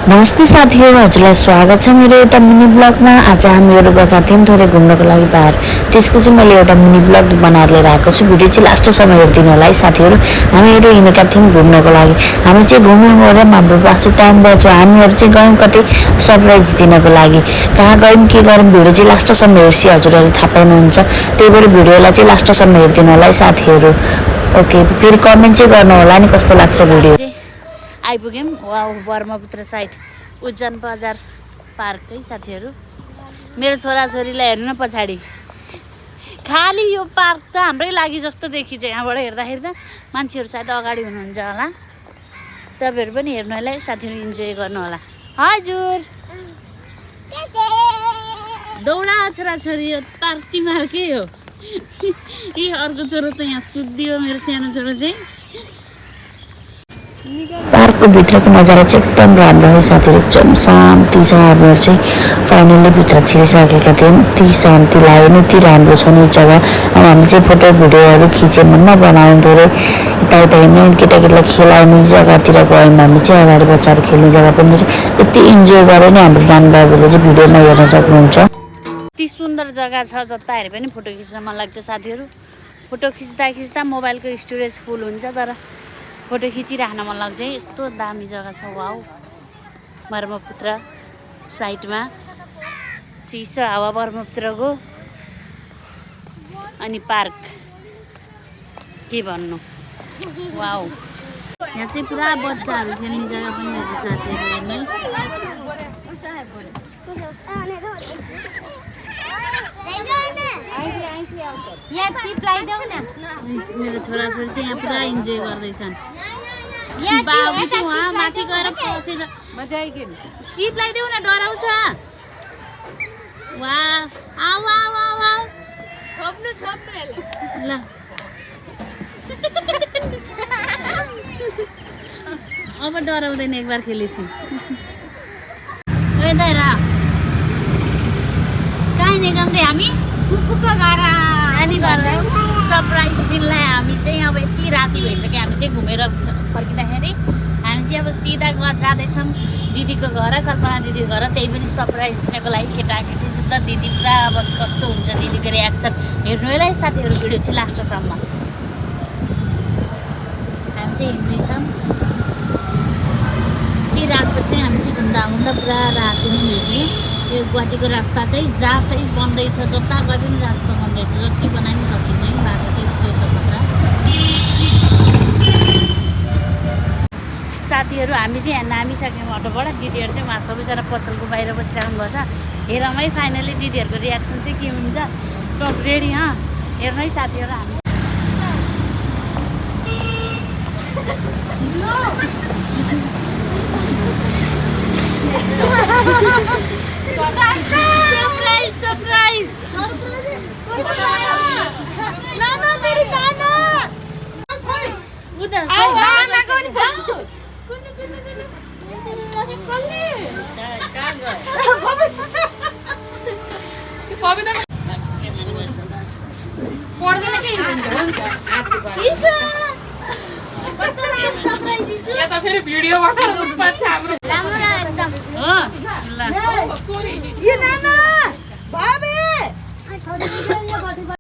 नमस्ते साथीहरू, हजुरलाई स्वागत छ मेरो एउटा मिनी ब्लगमा। आज हामीहरू गएका थियौँ थोरै घुम्नको लागि बाहिर। त्यसको चाहिँ मैले एउटा मिनी ब्लग बनाएर लिएर आएको छु। भिडियो चाहिँ लास्टसम्म हेरिदिनु होला है साथीहरू। हामीहरू हिँडेका थियौँ घुम्नको लागि। हामी चाहिँ घुम्नु गएर हाम्रो पास टाइम बच्यो। हामीहरू चाहिँ गयौँ कतै सरप्राइज दिनको लागि। कहाँ गयौँ के गरौँ भिडियो चाहिँ लास्टसम्म हेर्सी हजुरहरूले थाहा पाउनुहुन्छ। त्यही भएर भिडियोलाई चाहिँ लास्टसम्म हेरिदिनु होला है साथीहरू। ओके, फेरि कमेन्ट चाहिँ गर्नु होला नि कस्तो लाग्छ भिडियो। आइपुग्यौँ ब्रह्मपुत्र साइड उज्जैन बजार पार्क है साथीहरू। मेरो छोराछोरीलाई हेर्नु न पछाडि, खालि यो पार्क त हाम्रै लागि जस्तो देखिन्छ। यहाँबाट हेर्दाखेरि त मान्छेहरू सायद अगाडि हुनुहुन्छ होला। तपाईँहरू पनि हेर्नु होला साथीहरू, इन्जोय गर्नु होला। हजुर दौडा छोराछोरी, यो पार्क तिमीहरूकै हो। ए अर्को छोरो त यहाँ सुत्दियो, मेरो सानो छोरो चाहिँ। पार्कको भित्रको नजारा चाहिँ एकदम राम्रो है साथीहरू, एकदम शान्ति छ। हामीहरू चाहिँ फाइनल्ली भित्र छिरिसकेका थियौँ। यति शान्ति लाग्यो नि, यति राम्रो छ नि जग्गा। अनि हामी चाहिँ फोटो भिडियोहरू खिच्यौँ, बनायौँ थोरै। यताउता हिँड्यौँ, केटाकेटीलाई खेलाउने जग्गातिर गयौँ। हामी चाहिँ अगाडि बच्चाहरू खेल्ने जग्गा पनि छ। यति इन्जोय गर्यो नि हाम्रो नानीबाबुले चाहिँ, भिडियोमा हेर्न सक्नुहुन्छ। यति सुन्दर जग्गा छ, जता हेरे पनि फोटो खिच्न मन लाग्छ साथीहरू। फोटो खिच्दा मोबाइलको स्टोरेज फुल हुन्छ, तर फोटो खिचिराख्न मन लाग्छ है। यस्तो दामी जग्गा छ। वाउ, ब्रह्मपुत्र साइडमा चिसो हावा ब्रह्मपुत्रको। अनि पार्क के भन्नु, वाउ। यहाँ चाहिँ पुरा बच्चाहरू खेल्ने जग्गा पनि रहेछ साथीहरू, हेर्नु। मेरो छोराछोरी चाहिँ यहाँ पुरा इन्जोय गर्दैछन्। बाबु चाहिँ उहाँ माथि गएर पसेछ। चिप लगाइदेऊ न, डराउँछ। वाह, आऊ आऊ आऊ आऊ, ल। अब डराउँदैन, एक बार खेलेपछि। कहाँ निकाम रे हामी? सरप्राइज दिनलाई हामी चाहिँ अब यति राति भइसक्यो। हामी चाहिँ घुमेर फर्किँदाखेरि हामी चाहिँ अब सिधा जाँदैछौँ दिदीको घर, कल्पना दिदीको घर। त्यही पनि सरप्राइज दिनको लागि केटाकेटी सुत्दा दिदी पुरा अब कस्तो हुन्छ दिदीको रियाक्सन हेर्नु होला है साथीहरू। भिडियो चाहिँ लास्टसम्म। हामी चाहिँ हिँड्दैछौँ। ती रातको चाहिँ हामी चाहिँ घुम्दा पुरा राति नै भेट्यौँ। यो गुवाहाटीको रास्ता चाहिँ जातै बन्दैछ, जता गए पनि रास्ता बन्दैछ। जति बनाइ पनि सकिँदैन, बाटो चाहिँ यस्तो छ खतरा। साथीहरू हामी चाहिँ यहाँ नामिसक्यौँ अटोबाट। दिदीहरू चाहिँ उहाँ सबैजना पसलको बाहिर बसिराख्नु भएको छ। हेरौँ है फाइनली दिदीहरूको रियाक्सन चाहिँ के हुन्छ। टप रेडी हेर्नु है साथीहरू। हामी सरप्राइज भिडियोबाट